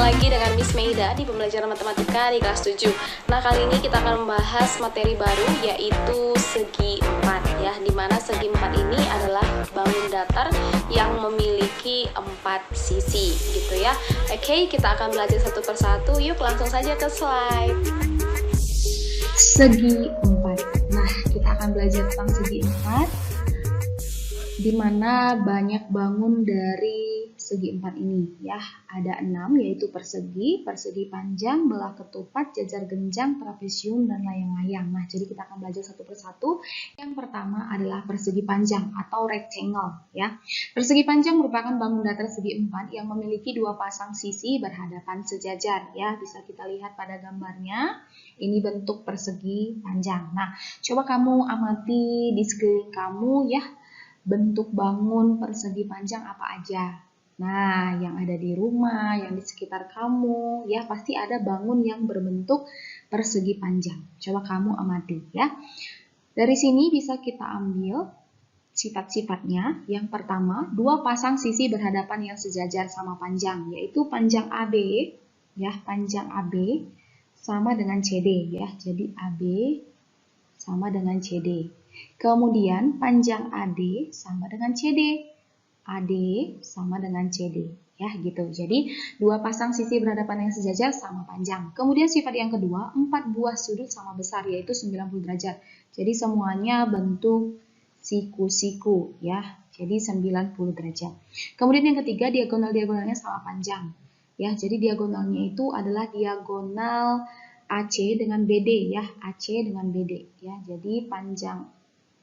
lagi dengan Miss Meida di pembelajaran matematika di kelas 7. Nah, kali ini kita akan membahas materi baru yaitu segi 4 ya, dimana segi 4 ini adalah bangun datar yang memiliki 4 sisi gitu ya. Oke, kita akan belajar satu persatu. Yuk langsung saja ke slide. Segi 4. Nah, kita akan belajar tentang segi 4 di mana banyak bangun dari segi 4 ini ya. Ada 6 yaitu persegi, persegi panjang, belah ketupat, jajar genjang, trapesium, dan layang-layang. Nah, jadi kita akan belajar satu persatu. Yang pertama adalah persegi panjang atau rectangle ya. Persegi panjang merupakan bangun datar segi 4 yang memiliki dua pasang sisi berhadapan sejajar ya. Bisa kita lihat pada gambarnya. Ini bentuk persegi panjang. Nah, coba kamu amati di sekeliling kamu ya. Bentuk bangun persegi panjang apa aja? Nah, yang ada di rumah, yang di sekitar kamu, ya pasti ada bangun yang berbentuk persegi panjang. Coba kamu amati ya. Dari sini bisa kita ambil sifat-sifatnya. Yang pertama, dua pasang sisi berhadapan yang sejajar sama panjang, yaitu panjang AB, ya panjang AB sama dengan CD ya. Jadi AB sama dengan CD. Kemudian panjang AD sama dengan CD. AD sama dengan CD. Ya gitu. Jadi dua pasang sisi berhadapan yang sejajar sama panjang. Kemudian sifat yang kedua, 4 buah sudut sama besar yaitu 90 derajat. Jadi semuanya bentuk siku-siku ya. Jadi 90 derajat. Kemudian yang ketiga, diagonal-diagonalnya sama panjang. Ya, jadi diagonalnya itu adalah diagonal AC dengan BD ya. AC dengan BD ya. Jadi panjang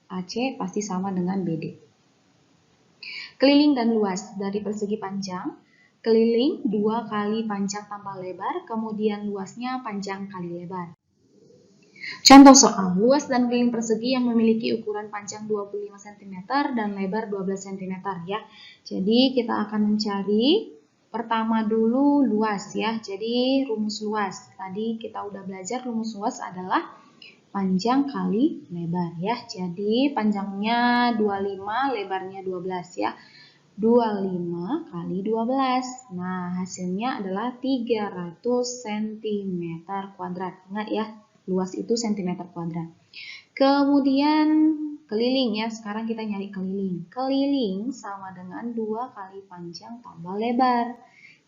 AC pasti sama dengan BD. Keliling dan luas dari persegi panjang. Keliling 2 kali panjang tambah lebar, kemudian luasnya panjang kali lebar. Contoh soal, luas dan keliling persegi yang memiliki ukuran panjang 25 cm dan lebar 12 cm ya. Jadi kita akan mencari pertama dulu luas ya. Jadi rumus luas. Tadi kita udah belajar rumus luas adalah panjang kali lebar ya. Jadi panjangnya 25, lebarnya 12 ya. 25 kali 12. Nah, hasilnya adalah 300 cm kuadrat. Ingat ya, luas itu cm kuadrat. Kemudian keliling ya. Sekarang kita nyari keliling. Keliling sama dengan 2 kali panjang tambah lebar.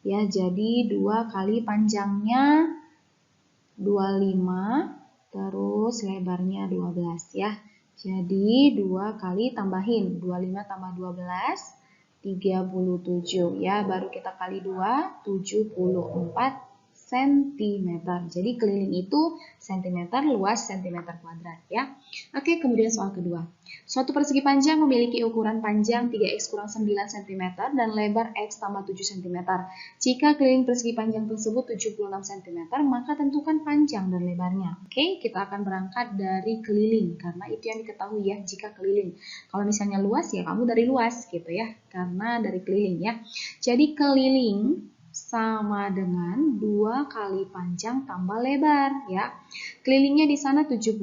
Ya, jadi 2 kali panjangnya 25 terus lebarnya 12 ya. Jadi 2 kali tambahin 25 tambah 12 37 ya. Baru kita kali 2 74 cm. Jadi keliling itu cm, luas cm kuadrat ya. Oke, kemudian soal kedua. Suatu persegi panjang memiliki ukuran panjang 3x kurang 9 cm dan lebar x tambah 7 cm. Jika keliling persegi panjang tersebut 76 cm, maka tentukan panjang dan lebarnya. Oke, kita akan berangkat dari keliling karena itu yang diketahui ya jika keliling. Kalau misalnya luas ya kamu dari luas gitu ya, karena dari keliling ya. Jadi keliling sama dengan 2 kali panjang tambah lebar ya. Kelilingnya di sana 76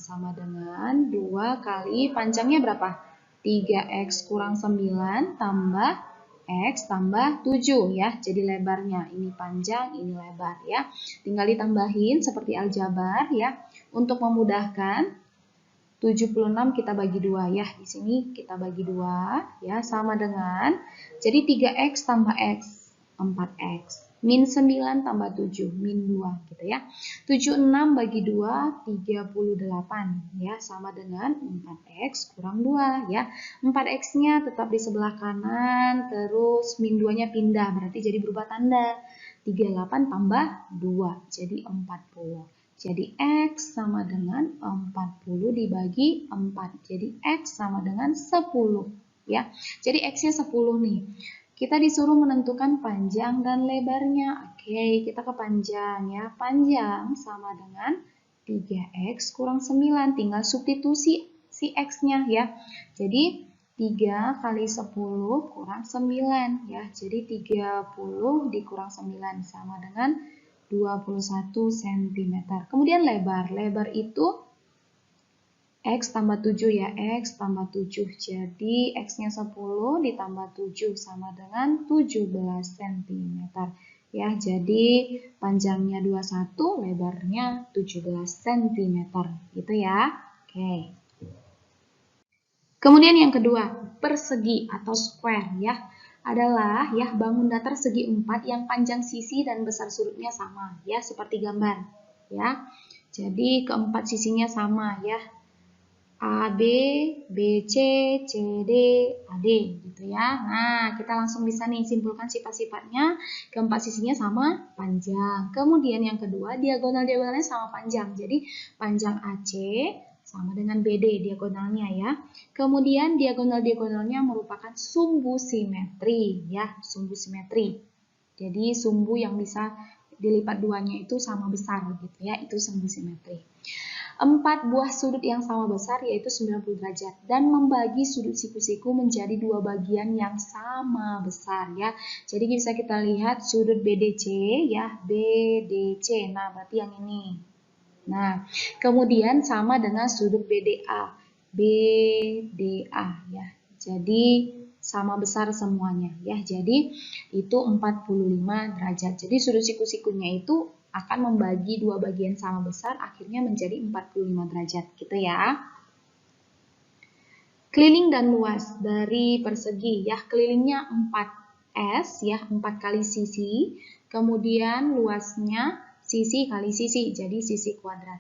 sama dengan 2 kali panjangnya berapa? 3x kurang 9 tambah x tambah 7 ya. Jadi lebarnya ini panjang, ini lebar ya. Tinggal ditambahin seperti aljabar ya. Untuk memudahkan 76 kita bagi 2 ya. Di sini kita bagi 2 ya, sama dengan jadi 3x tambah x 4x. Min 9 tambah 7, min 2 gitu ya. 76 bagi 2, 38 ya, sama dengan 4x kurang 2 ya. 4x-nya tetap di sebelah kanan, terus min 2-nya pindah, berarti jadi berubah tanda. 38 tambah 2, jadi 40. Jadi x sama dengan 40 dibagi 4. Jadi x sama dengan 10 ya. Jadi x-nya 10 nih. Kita disuruh menentukan panjang dan lebarnya. Oke, kita ke panjang ya. Panjang sama dengan 3x kurang 9. Tinggal substitusi si x-nya ya. Jadi 3 kali 10 kurang 9 ya. Jadi 30 dikurang 9 sama dengan 21 cm. Kemudian lebar. Lebar itu X tambah 7 ya, X tambah 7. Jadi X-nya 10 ditambah 7 sama dengan 17 cm. Ya, jadi panjangnya 21, lebarnya 17 cm gitu ya. Oke. Kemudian yang kedua, persegi atau square ya. Adalah ya bangun datar segi 4 yang panjang sisi dan besar sudutnya sama ya, seperti gambar ya. Jadi keempat sisinya sama ya. AB, BC, CD, AD gitu ya. Nah, kita langsung bisa nih simpulkan sifat-sifatnya. Keempat sisinya sama panjang. Kemudian yang kedua, diagonal-diagonalnya sama panjang. Jadi panjang AC sama dengan BD diagonalnya ya. Kemudian diagonal-diagonalnya merupakan sumbu simetri ya, sumbu simetri. Jadi sumbu yang bisa dilipat duanya itu sama besar gitu ya, itu sumbu simetri. 4 buah sudut yang sama besar yaitu 90 derajat dan membagi sudut siku-siku menjadi dua bagian yang sama besar ya. Jadi bisa kita lihat sudut BDC ya, BDC. Nah, berarti yang ini. Nah, kemudian sama dengan sudut BDA, BDA ya. Jadi sama besar semuanya ya. Jadi itu 45 derajat. Jadi sudut siku-sikunya itu akan membagi dua bagian sama besar, akhirnya menjadi 45 derajat gitu ya. Keliling dan luas dari persegi ya, kelilingnya 4S ya, 4 kali sisi, kemudian luasnya sisi kali sisi, jadi sisi kuadrat.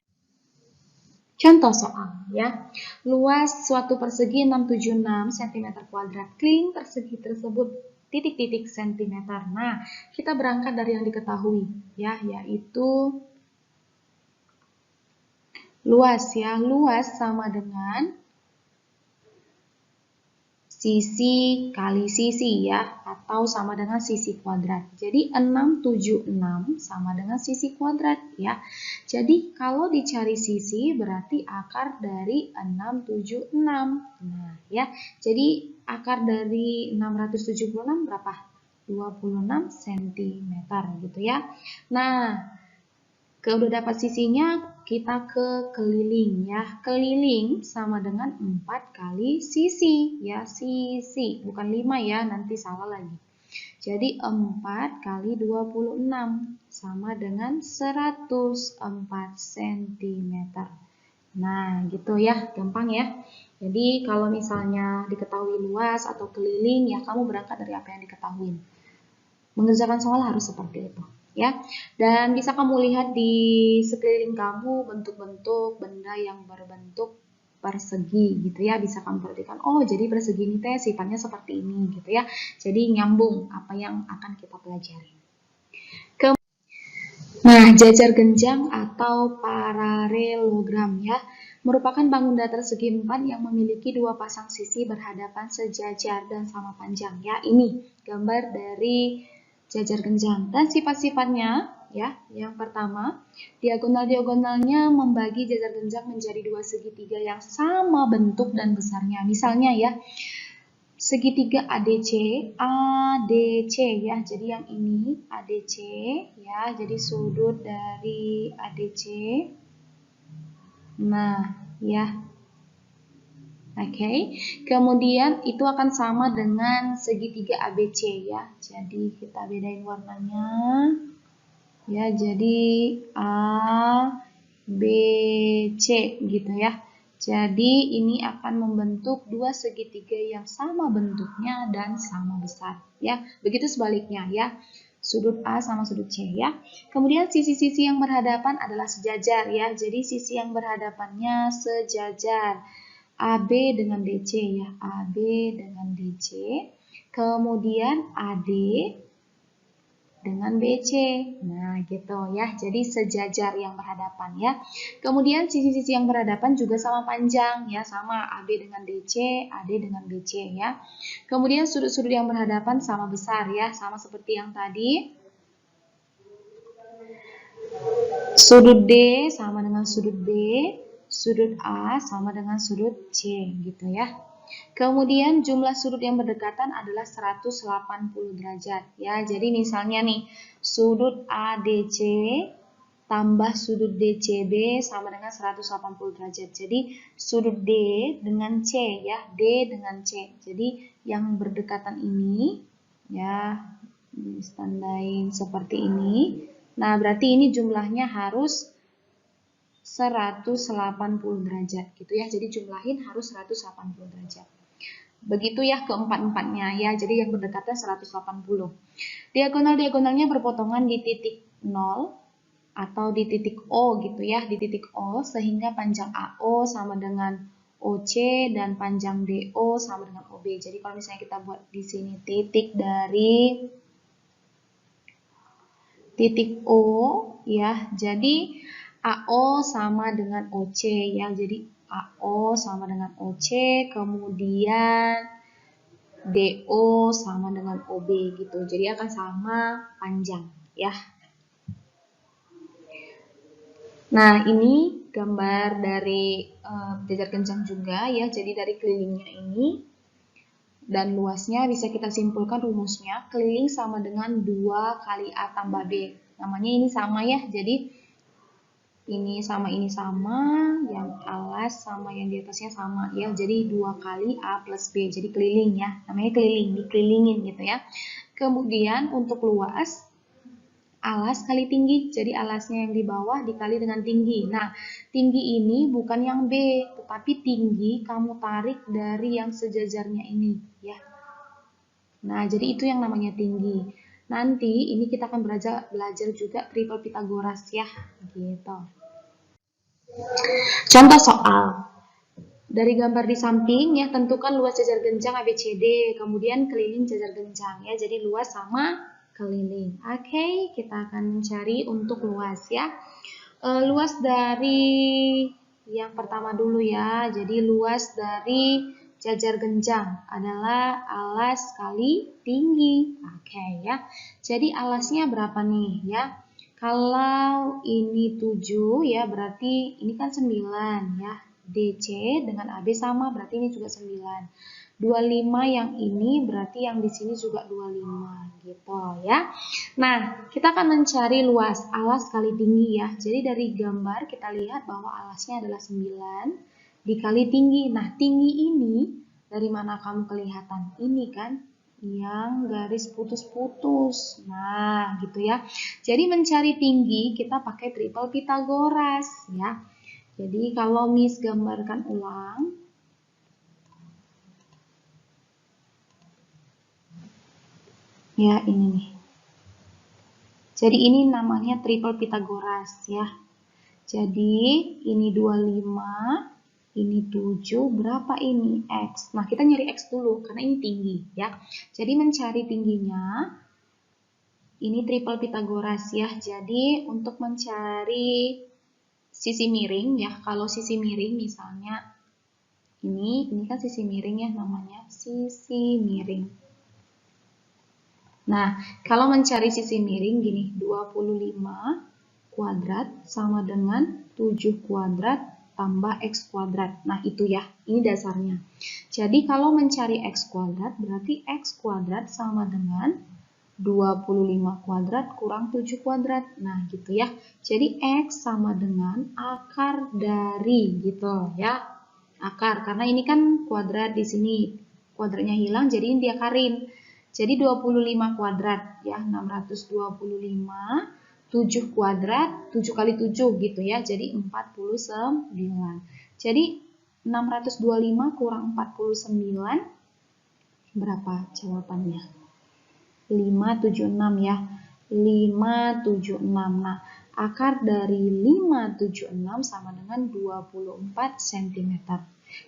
Contoh soal ya, luas suatu persegi 676 cm kuadrat, keliling persegi tersebut titik-titik cm. Nah, kita berangkat dari yang diketahui ya, yaitu luas ya. Luas sama dengan sisi kali sisi ya, atau sama dengan sisi kuadrat. Jadi 676 sama dengan sisi kuadrat ya. Jadi kalau dicari sisi berarti akar dari 676. Nah ya, jadi akar dari 676 berapa? 26 cm gitu ya. Nah, udah dapat sisinya, kita ke keliling ya. Keliling sama dengan 4 kali sisi ya, sisi bukan 5 ya, nanti salah lagi. Jadi 4 kali 26 sama dengan 104 cm. Nah, gitu ya, gampang ya. Jadi kalau misalnya diketahui luas atau keliling ya, kamu berangkat dari apa yang diketahui. Mengerjakan soal harus seperti itu. Ya, dan bisa kamu lihat di sekeliling kamu bentuk-bentuk benda yang berbentuk persegi gitu ya, bisa kamu perhatikan, oh jadi persegi ini teh sifatnya seperti ini gitu ya, jadi nyambung apa yang akan kita pelajari. Nah, jajar genjang atau paralelogram ya, merupakan bangun datar segi 4 yang memiliki dua pasang sisi berhadapan sejajar dan sama panjang ya. Ini gambar dari jajar genjang dan sifat-sifatnya ya. Yang pertama, diagonal-diagonalnya membagi jajar genjang menjadi dua segitiga yang sama bentuk dan besarnya. Misalnya ya, segitiga ADC, ADC ya. Jadi yang ini ADC ya. Jadi sudut dari ADC. Nah, ya. Oke, kemudian itu akan sama dengan segitiga ABC ya. Jadi kita bedain warnanya. Ya, jadi A, B, C gitu ya. Jadi ini akan membentuk dua segitiga yang sama bentuknya dan sama besar ya. Begitu sebaliknya ya. Sudut A sama sudut C ya. Kemudian sisi-sisi yang berhadapan adalah sejajar ya. Jadi sisi yang berhadapannya sejajar. AB dengan DC ya, AB dengan DC, kemudian AD dengan BC. Nah, gitu ya. Jadi sejajar yang berhadapan ya. Kemudian sisi-sisi yang berhadapan juga sama panjang ya, sama AB dengan DC, AD dengan BC ya. Kemudian sudut-sudut yang berhadapan sama besar ya, sama seperti yang tadi. Sudut D sama dengan sudut B. Sudut A sama dengan sudut C gitu ya. Kemudian jumlah sudut yang berdekatan adalah 180 derajat ya. Jadi misalnya nih, sudut ADC tambah sudut DCB sama dengan 180 derajat. Jadi sudut D dengan C ya, D dengan C. Jadi yang berdekatan ini ya, Tandain seperti ini. Nah, berarti ini jumlahnya harus 180 derajat gitu ya. Jadi jumlahin harus 180 derajat. Begitu ya keempat-empatnya ya. Jadi yang berdekatan 180. Diagonal-diagonalnya berpotongan di titik 0 atau di titik O gitu ya, di titik O, sehingga panjang AO sama dengan OC dan panjang DO sama dengan OB. Jadi kalau misalnya kita buat di sini titik dari titik O ya, jadi AO sama dengan OC ya. Jadi AO sama dengan OC, kemudian DO sama dengan OB gitu. Jadi akan sama panjang ya. Nah, ini gambar dari jajar genjang juga ya. Jadi dari kelilingnya ini dan luasnya bisa kita simpulkan rumusnya. Keliling sama dengan 2 kali A tambah B. Namanya ini sama ya. Jadi ini sama, yang alas sama yang di atasnya sama ya. Jadi 2 kali A plus B. Jadi keliling ya. Namanya keliling, dikelilingin gitu ya. Kemudian untuk luas, alas kali tinggi, jadi alasnya yang di bawah dikali dengan tinggi. Nah, tinggi ini bukan yang B, tetapi tinggi kamu tarik dari yang sejajarnya ini, ya. Nah, jadi itu yang namanya tinggi. Nanti ini kita akan belajar juga triple Pythagoras ya, gitu. Contoh soal. Dari gambar di samping ya, tentukan luas jajar genjang ABCD, kemudian keliling jajar genjang ya. Jadi luas sama keliling. Oke, kita akan mencari untuk luas ya. Luas dari yang pertama dulu ya. Jadi luas dari jajar genjang adalah alas kali tinggi. Oke ya. Jadi alasnya berapa nih ya? Kalau ini 7 ya, berarti ini kan 9 ya. DC dengan AB sama, berarti ini juga 9. 25 yang ini berarti yang di sini juga 25 gitu ya. Nah, kita akan mencari luas alas kali tinggi ya. Jadi dari gambar kita lihat bahwa alasnya adalah 9 dikali tinggi. Nah, tinggi ini dari mana kamu kelihatan? Ini kan yang garis putus-putus. Nah, gitu ya. Jadi mencari tinggi kita pakai triple Pythagoras ya. Jadi kalau Miss gambarkan ulang, ya ini nih. Jadi ini namanya triple Pythagoras ya. Jadi ini 25, ini 7, berapa ini? X. Nah, kita nyari X dulu karena ini tinggi ya. Jadi mencari tingginya, ini triple Pythagoras ya. Jadi untuk mencari sisi miring ya, kalau sisi miring misalnya ini kan sisi miring ya, namanya sisi miring. Nah, kalau mencari sisi miring gini, 25 kuadrat sama dengan 7 kuadrat tambah X kuadrat. Nah, itu ya, ini dasarnya. Jadi, kalau mencari X kuadrat, berarti X kuadrat sama dengan 25 kuadrat kurang 7 kuadrat. Nah, gitu ya. Jadi, X sama dengan akar dari, gitu ya. Akar, karena ini kan kuadrat di sini. Kuadratnya hilang, jadi ini diakarin. Jadi 25 kuadrat ya, 625, 7 kuadrat, 7 kali 7 gitu ya, jadi 49. Jadi 625 kurang 49, berapa jawabannya? 576 ya, 576. Nah, akar dari 576 sama dengan 24 cm.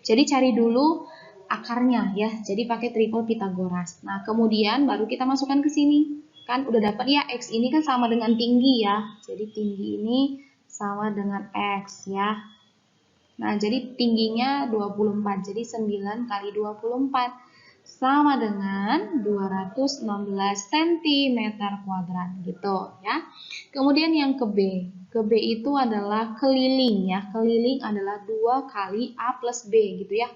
Jadi cari dulu akarnya ya, jadi pakai triple Pythagoras. Nah, kemudian baru kita masukkan ke sini. Kan udah dapat ya, X ini kan sama dengan tinggi ya. Jadi tinggi ini sama dengan X ya. Nah, jadi tingginya 24. Jadi 9 kali 24 sama dengan 216 cm kuadrat gitu ya. Kemudian yang ke B. Ke B itu adalah keliling ya. Keliling adalah 2 kali A plus B gitu ya.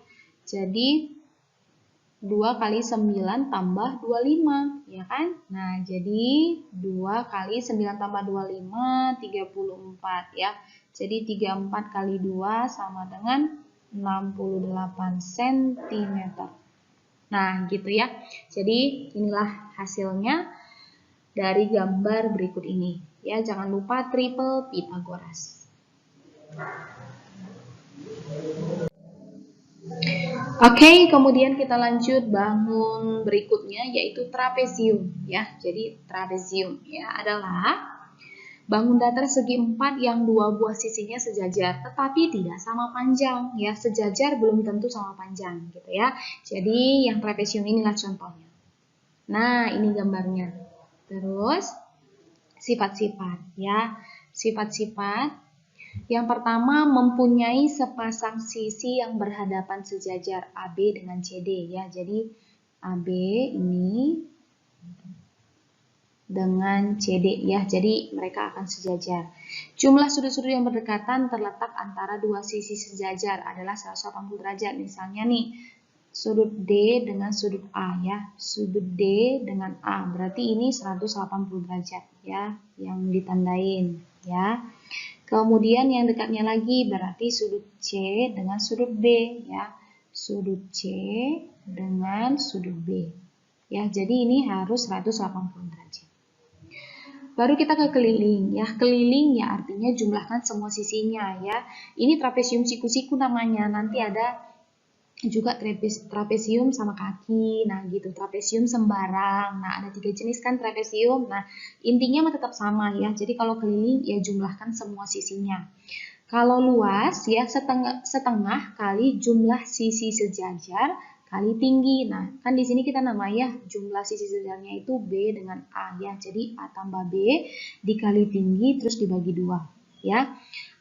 Jadi 2 kali 9 tambah 25, ya kan? Nah, jadi 2 kali 9 tambah 25, 34 ya. Jadi 34 kali 2 sama dengan 68 cm. Nah, gitu ya. Jadi inilah hasilnya. dari gambar berikut ini. Ya, jangan lupa triple Pythagoras. Oke, kemudian kita lanjut bangun berikutnya yaitu trapesium ya. Jadi trapesium ya adalah bangun datar segi empat yang dua buah sisinya sejajar tetapi tidak sama panjang ya. Sejajar belum tentu sama panjang gitu ya. Jadi yang trapesium inilah contohnya. Nah, ini gambarnya. Terus sifat-sifat ya. Sifat-sifat yang pertama, mempunyai sepasang sisi yang berhadapan sejajar AB dengan CD ya. Jadi AB ini dengan CD ya. Jadi mereka akan sejajar. Jumlah sudut-sudut yang berdekatan terletak antara dua sisi sejajar adalah 180 derajat. Misalnya nih, sudut D dengan sudut A ya. Sudut D dengan A. Berarti ini 180 derajat ya yang ditandain ya. Kemudian yang dekatnya lagi berarti sudut C dengan sudut B ya. Sudut C dengan sudut B. Ya, jadi ini harus 180 derajat. Baru kita ke keliling ya. Keliling ya artinya jumlahkan semua sisinya ya. Ini trapesium siku-siku namanya. Nanti ada juga trapesium sama kaki, nah gitu, trapesium sembarang. Nah, ada 3 jenis kan trapesium. Nah, intinya tetap sama ya. Jadi kalau keliling ya jumlahkan semua sisinya. Kalau luas ya setengah kali jumlah sisi sejajar kali tinggi. Nah, kan di sini kita namanya jumlah sisi sejajarnya itu B dengan A ya. Jadi A tambah B dikali tinggi terus dibagi 2 ya.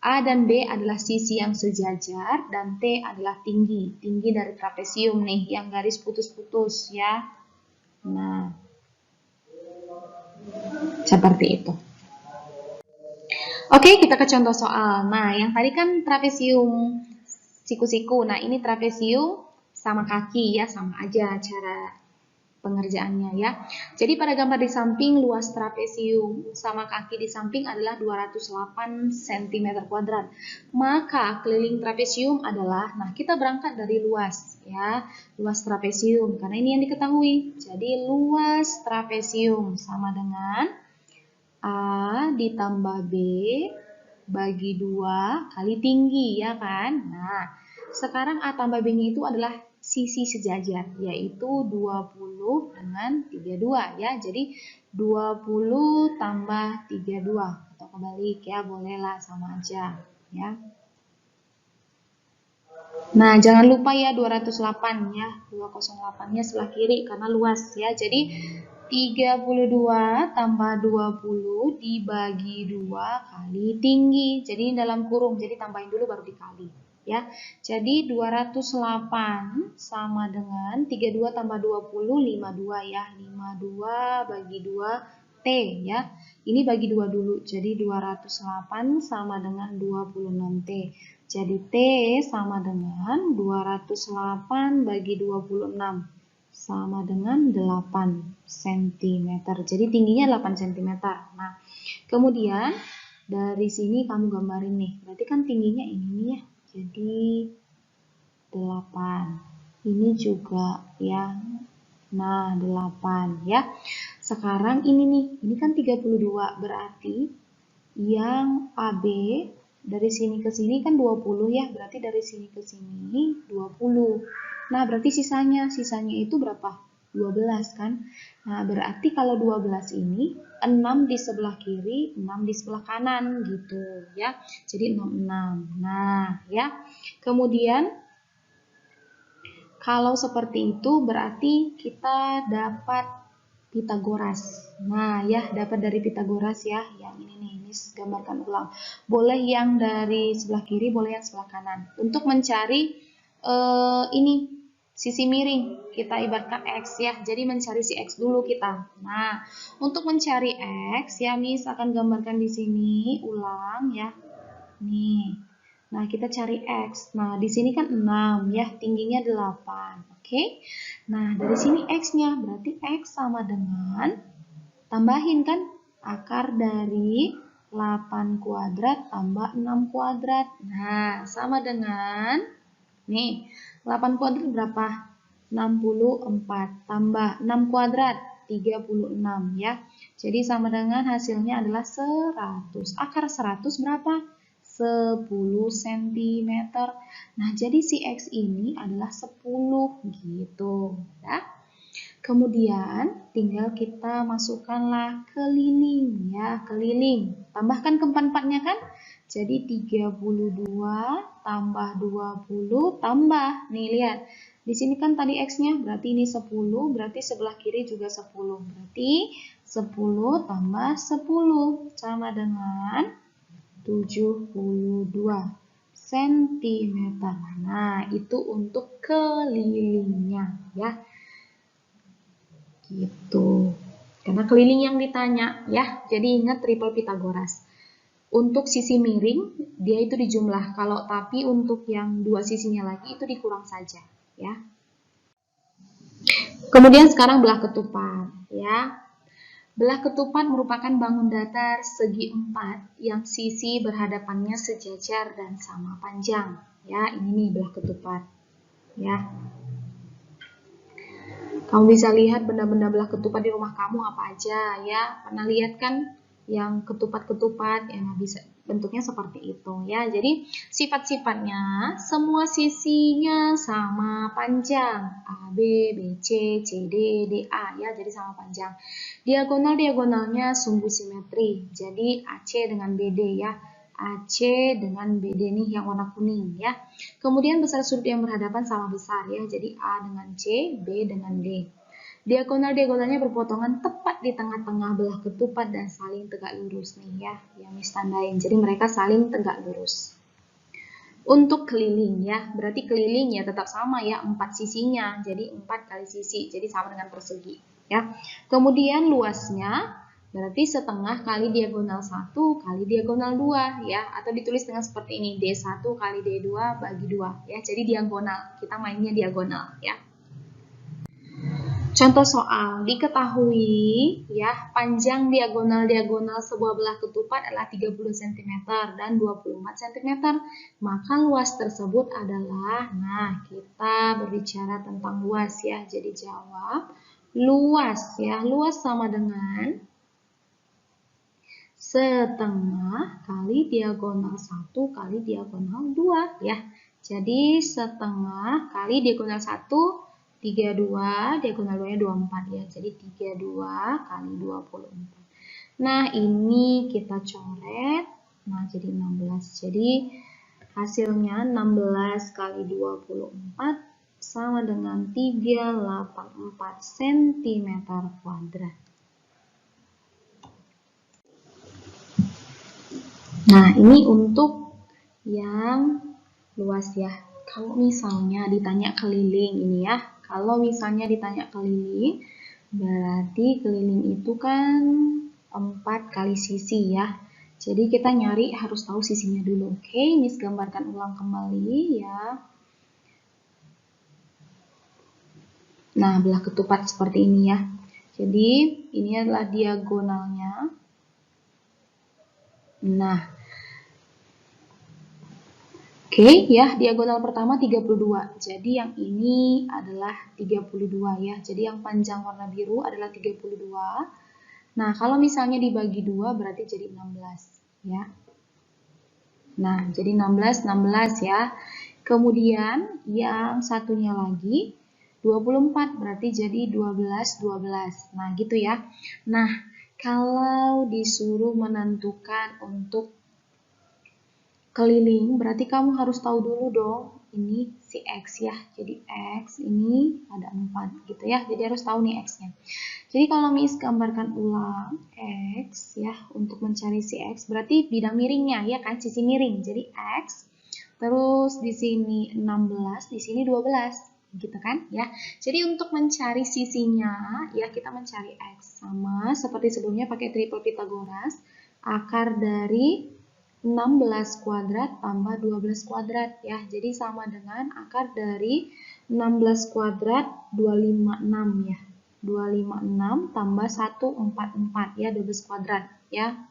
A dan B adalah sisi yang sejajar dan T adalah tinggi dari trapesium nih yang garis putus-putus ya. Nah, seperti itu. Oke, kita ke contoh soal. Nah, yang tadi kan trapesium siku-siku. Nah, ini trapesium sama kaki ya, sama aja cara pengerjaannya ya. Jadi pada gambar di samping luas trapesium sama kaki di samping adalah 208 cm². Maka keliling trapesium adalah, nah kita berangkat dari luas ya, luas trapesium karena ini yang diketahui. Jadi luas trapesium sama dengan A ditambah B bagi 2 kali tinggi ya kan. Nah, sekarang A tambah B-nya itu adalah sisi sejajar, yaitu 20 dengan 32 ya. Jadi 20 tambah 32 atau kebalik ya, bolehlah sama aja ya. Nah, jangan lupa ya 208 ya. 208-nya sebelah kiri karena luas ya. Jadi 32 tambah 20 dibagi 2 kali tinggi. Jadi dalam kurung, jadi tambahin dulu baru dikali. Ya, jadi 208 sama dengan 32 tambah 20, 52 ya. 52 bagi 2 T ya. Ini bagi 2 dulu, jadi 208 sama dengan 26 T. Jadi T sama dengan 208 bagi 26 sama dengan 8 cm. Jadi tingginya 8 cm. Nah, kemudian dari sini kamu gambarin nih. Berarti kan tingginya ini nih ya. Jadi 8. Ini juga ya. Nah, 8 ya. Sekarang ini nih, ini kan 32. Berarti yang AB dari sini ke sini kan 20 ya. Berarti dari sini ke sini 20. Nah, berarti sisanya itu berapa? 12 kan. Nah, berarti kalau 12 ini 6 di sebelah kiri, 6 di sebelah kanan gitu ya. Jadi 66. Nah, ya. Kemudian kalau seperti itu berarti kita dapat Pythagoras. Nah, ya, dapat dari Pythagoras ya. Yang ini nih, ini gambarkan ulang. Boleh yang dari sebelah kiri, boleh yang sebelah kanan. Untuk mencari ini sisi miring, kita ibaratkan X ya. Jadi mencari si X dulu kita. Nah, untuk mencari X ya, Miss akan gambarkan di sini ulang ya. Nih. Nah, kita cari X. Nah, di sini kan 6 ya, tingginya 8. Oke. Nah, dari sini X-nya berarti X sama dengan tambahin kan akar dari 8 kuadrat tambah 6 kuadrat. Nah, sama dengan nih, 8 kuadrat berapa? 64 tambah 6 kuadrat 36 ya. Jadi sama dengan hasilnya adalah 100. Akar 100 berapa? 10 cm. Nah, jadi si X ini adalah 10 gitu ya. Kemudian tinggal kita masukkanlah keliling ya, keliling. Tambahkan keempat-empatnya kan? Jadi 32 tambah 20 tambah. Nih lihat. Di sini kan tadi X-nya, berarti ini 10, berarti sebelah kiri juga 10. Berarti 10 tambah 10 sama dengan 72 cm. Nah, itu untuk kelilingnya ya. Gitu. Karena keliling yang ditanya ya. Jadi ingat triple Pythagoras. Untuk sisi miring dia itu dijumlah. Kalau tapi untuk yang dua sisinya lagi itu dikurang saja ya. Kemudian sekarang belah ketupat ya. Belah ketupat merupakan bangun datar segi 4 yang sisi berhadapannya sejajar dan sama panjang ya. Ini nih belah ketupat ya. Kamu bisa lihat benda-benda belah ketupat di rumah kamu apa aja ya. Pernah lihat kan yang ketupat-ketupat yang bisa bentuknya seperti itu ya. Jadi sifat-sifatnya semua sisinya sama panjang. A, B, B, C, C, D, D, A ya. Jadi sama panjang. Diagonal-diagonalnya sungguh simetri. Jadi AC dengan BD ya. AC dengan BD nih yang warna kuning ya. Kemudian besar sudut yang berhadapan sama besar ya. Jadi A dengan C, B dengan D. Diagonal-diagonalnya berpotongan tepat di tengah-tengah belah ketupat dan saling tegak lurus nih ya. Yang Miss tandain. Jadi mereka saling tegak lurus. Untuk keliling ya. Berarti keliling ya tetap sama ya. 4 sisinya. Jadi 4 kali sisi. Jadi sama dengan persegi ya. Kemudian luasnya berarti setengah kali diagonal 1 kali diagonal 2 ya, atau ditulis dengan seperti ini, D1 kali D2 bagi 2 ya. Jadi diagonal, kita mainnya diagonal ya. Contoh soal, diketahui ya panjang diagonal-diagonal sebuah belah ketupat adalah 30 cm dan 24 cm. Maka luas tersebut adalah, nah kita berbicara tentang luas ya. Jadi jawab luas ya, luas sama dengan setengah kali diagonal 1 kali diagonal 2 ya. Jadi setengah kali diagonal 1 32, diagonal 2 nya 24 ya. Jadi 32 kali 24. Nah, ini kita coret. Nah, jadi 16. Jadi hasilnya 16 kali 24 sama dengan 384 cm kuadrat. Nah, ini untuk yang luas ya. Kalau misalnya ditanya keliling ini ya. Kalau misalnya ditanya keliling, berarti keliling itu kan 4 kali sisi ya. Jadi kita nyari harus tahu sisinya dulu. Oke, Miss gambarkan ulang kembali ya. Nah, belah ketupat seperti ini ya. Jadi ini adalah diagonalnya. Nah, oke ya, diagonal pertama 32. Jadi yang ini adalah 32 ya. Jadi yang panjang warna biru adalah 32. Nah, kalau misalnya dibagi 2 berarti jadi 16 ya. Nah, jadi 16 ya. Kemudian yang satunya lagi 24 berarti jadi 12. Nah, gitu ya. Nah, kalau disuruh menentukan untuk keliling, berarti kamu harus tahu dulu dong, ini si X ya. Jadi X ini ada 4 gitu ya. Jadi harus tahu nih X-nya. Jadi kalau Miss gambarkan ulang X ya, untuk mencari si X, berarti bidang miringnya ya kan, sisi miring. Jadi X, terus di sini 16, di sini 12. Gitu kan ya. Jadi untuk mencari sisinya ya kita mencari X sama seperti sebelumnya pakai triple Pythagoras, akar dari 16 kuadrat tambah 12 kuadrat ya. Jadi sama dengan akar dari 16 kuadrat 256 ya. 256 tambah 144 ya, 12 kuadrat ya.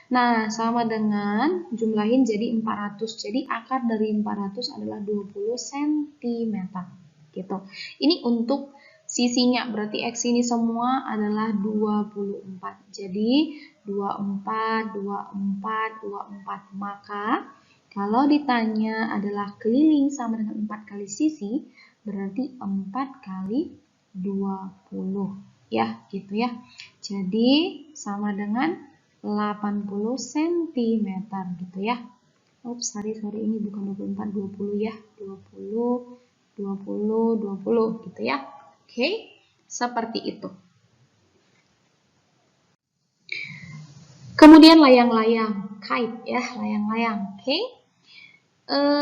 Nah, sama dengan jumlahin jadi 400. Jadi akar dari 400 adalah 20 cm. Gitu. Ini untuk sisinya. Berarti X ini semua adalah 24. Jadi 24, 24, 24. Maka kalau ditanya adalah keliling sama dengan 4 kali sisi, berarti 4 kali 20. Ya, gitu ya. Jadi sama dengan 80 cm gitu ya. Oops, sorry, ini bukan 24, 20 ya. 20, 20, 20 gitu ya. Oke, seperti itu. Kemudian layang-layang, kite ya, layang-layang. Oke.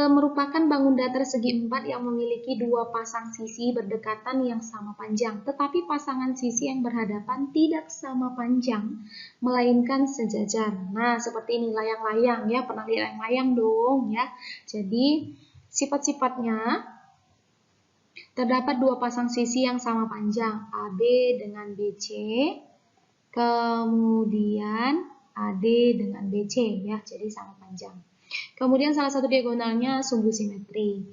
Merupakan bangun datar segi 4 yang memiliki dua pasang sisi berdekatan yang sama panjang, tetapi pasangan sisi yang berhadapan tidak sama panjang, melainkan sejajar. Nah, seperti ini layang-layang ya, pernah lihat layang-layang dong ya. Jadi, sifat-sifatnya terdapat dua pasang sisi yang sama panjang, AB dengan BC, kemudian AD dengan BC ya, jadi sama panjang. Kemudian salah satu diagonalnya sumbu simetri,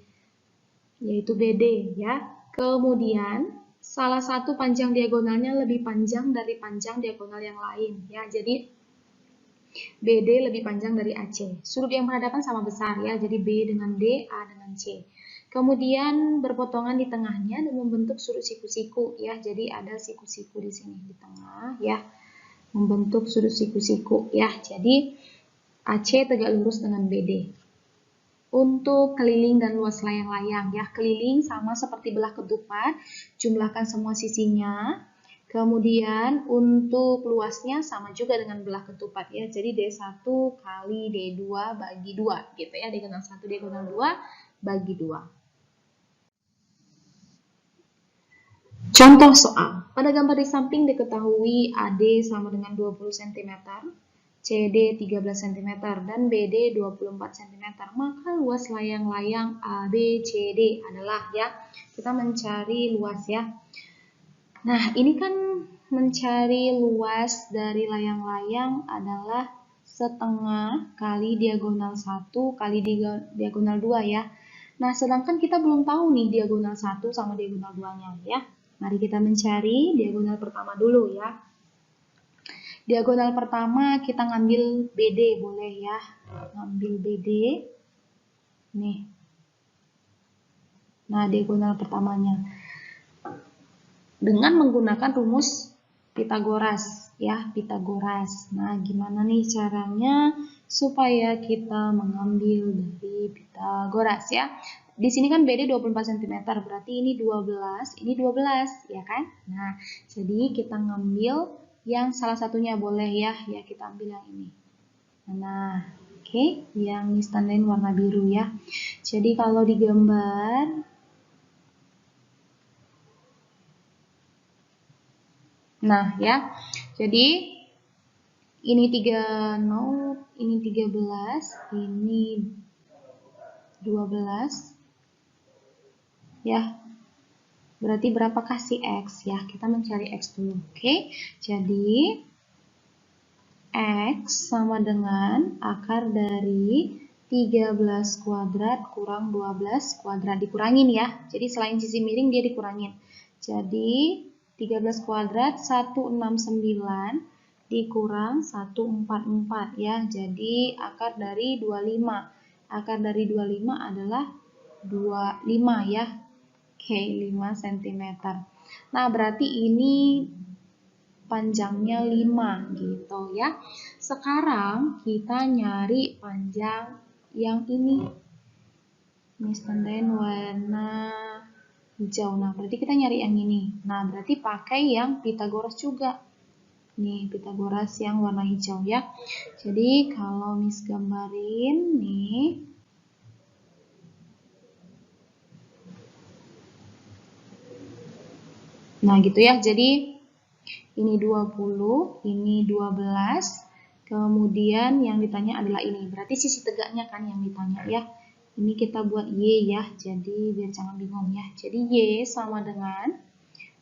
yaitu BD ya. Kemudian salah satu panjang diagonalnya lebih panjang dari panjang diagonal yang lain ya. Jadi BD lebih panjang dari AC. Sudut yang berhadapan sama besar ya. Jadi B dengan D, A dengan C. Kemudian berpotongan di tengahnya dan membentuk sudut siku-siku ya. Jadi ada siku-siku di sini di tengah ya. Membentuk sudut siku-siku ya. Jadi AC tegak lurus dengan BD. Untuk keliling dan luas layang-layang ya, keliling sama seperti belah ketupat, jumlahkan semua sisinya. Kemudian untuk luasnya sama juga dengan belah ketupat ya. Jadi D1 kali D2 bagi 2 gitu ya. Diagonal 1 diagonal 2 bagi 2. Contoh soal. Pada gambar di samping diketahui AD sama dengan 20 cm. CD 13 cm dan BD 24 cm. Maka luas layang-layang ABCD adalah ya. Kita mencari luas ya. Nah, ini kan mencari luas dari layang-layang adalah setengah kali diagonal 1 kali diagonal 2 ya. Nah, sedangkan kita belum tahu nih diagonal 1 sama diagonal 2-nya ya. Mari kita mencari diagonal pertama dulu ya. Diagonal pertama kita ngambil BD boleh ya. Ngambil BD. Nih. Nah, diagonal pertamanya. Dengan menggunakan rumus Pitagoras ya, Pitagoras. Nah, gimana nih caranya supaya kita mengambil dari Pitagoras ya? Di sini kan BD 24 cm, berarti ini 12 ya kan? Nah, jadi kita ngambil yang salah satunya boleh ya, kita ambil yang ini. Nah, oke, yang ditandain warna biru ya. Jadi kalau digambar, nah ya, jadi ini 3 nol, ini 13, ini 12, ya. Berarti berapakah si X ya? Kita mencari X dulu, oke? Jadi X sama dengan akar dari 13 kuadrat kurang 12 kuadrat. Dikurangin ya. Jadi selain sisi miring dia dikurangin. Jadi 13 kuadrat 169 dikurang 144 ya. Jadi akar dari 25. Akar dari 25 adalah 25 ya. Oke, 5 cm. Nah, berarti ini panjangnya 5 gitu ya. Sekarang kita nyari panjang yang ini. Ini tandain warna hijau. Nah, berarti kita nyari yang ini. Nah, berarti pakai yang Pitagoras juga. Nih, Pitagoras yang warna hijau ya. Jadi, kalau Miss gambarin nih. Nah, gitu ya. Jadi, ini 20, ini 12. Kemudian yang ditanya adalah ini. Berarti sisi tegaknya kan yang ditanya ya. Ini kita buat Y ya. Jadi, biar jangan bingung ya. Jadi, Y sama dengan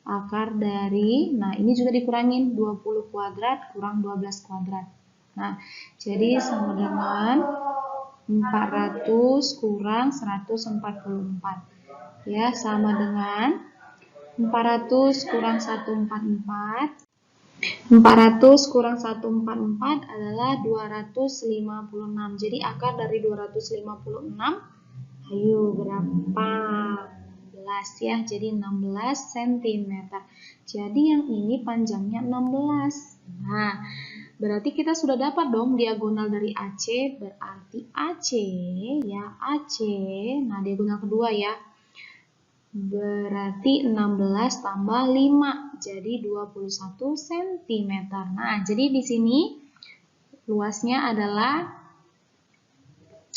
akar dari, nah ini juga dikurangin 20 kuadrat kurang 12 kuadrat. Nah, jadi sama dengan 400 kurang 144. Ya, sama dengan 400 kurang 144. 400 kurang 144 adalah 256. Jadi akar dari 256, ayo berapa? 16 ya, jadi 16 cm. Jadi yang ini panjangnya 16. Nah, berarti kita sudah dapat dong diagonal dari AC, berarti AC ya, AC. Nah, diagonal kedua ya. Berarti 16 tambah 5, jadi 21 cm. Nah, jadi di sini luasnya adalah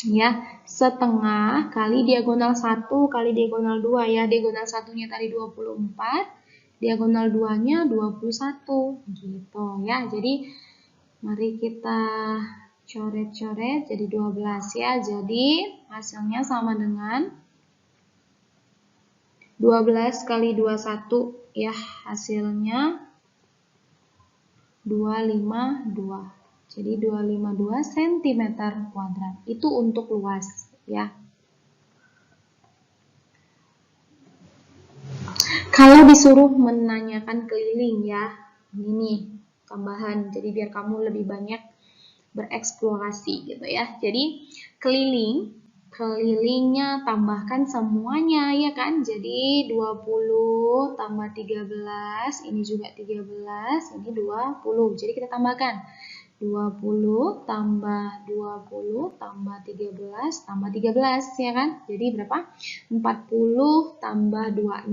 ya setengah kali diagonal 1 kali diagonal 2 ya. Diagonal 1-nya tadi 24, diagonal 2-nya 21 gitu ya. Jadi mari kita coret-coret jadi 12 ya. Jadi hasilnya sama dengan 12 kali 21 ya, hasilnya 252. Jadi 252 cm kuadrat. Itu untuk luas ya. Kalau disuruh menanyakan keliling ya, ini tambahan. Jadi biar kamu lebih banyak bereksplorasi gitu ya. Jadi kelilingnya tambahkan semuanya ya kan. Jadi 20 tambah 13, ini juga 13, ini 20. Jadi kita tambahkan 20 tambah 20 tambah 13 tambah 13 ya kan. Jadi berapa? 40 tambah 26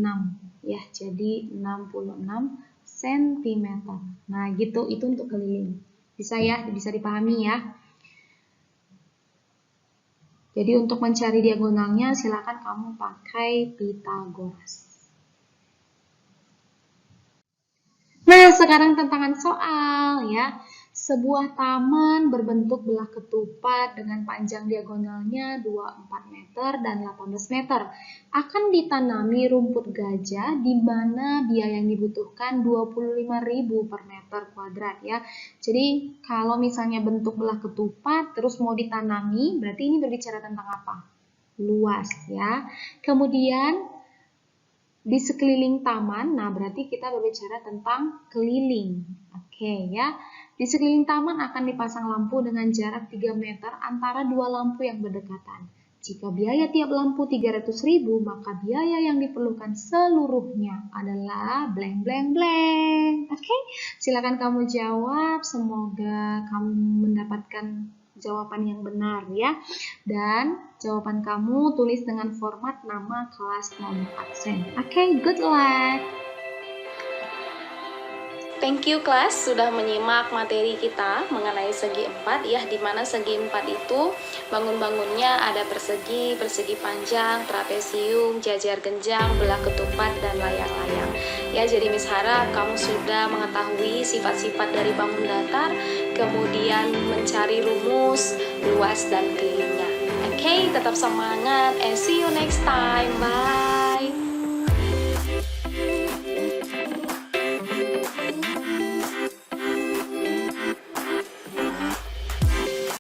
ya. Jadi 66 cm. Nah, gitu, itu untuk keliling. Bisa ya, bisa dipahami ya. Jadi untuk mencari diagonalnya silakan kamu pakai Pythagoras. Nah, sekarang tantangan soal ya. Sebuah taman berbentuk belah ketupat dengan panjang diagonalnya 24 meter dan 18 meter. Akan ditanami rumput gajah di mana biaya yang dibutuhkan 25.000 per meter kuadrat ya. Jadi kalau misalnya bentuk belah ketupat terus mau ditanami, berarti ini berbicara tentang apa? Luas ya. Kemudian di sekeliling taman, nah berarti kita berbicara tentang keliling. Oke ya. Di sekeliling taman akan dipasang lampu dengan jarak 3 meter antara dua lampu yang berdekatan. Jika biaya tiap lampu 300.000, maka biaya yang diperlukan seluruhnya adalah blank blank blank. Oke, silakan kamu jawab. Semoga kamu mendapatkan jawaban yang benar ya. Dan jawaban kamu tulis dengan format nama, kelas, nomor absen. Oke, good luck. Thank you kelas sudah menyimak materi kita mengenai segi 4 ya, dimana segi 4 itu bangun-bangunnya ada persegi, persegi panjang, trapesium, jajar genjang, belah ketupat, dan layang-layang. Ya, jadi Miss harap kamu sudah mengetahui sifat-sifat dari bangun datar, kemudian mencari rumus, luas, dan kelilingnya. Oke, tetap semangat and see you next time. Bye.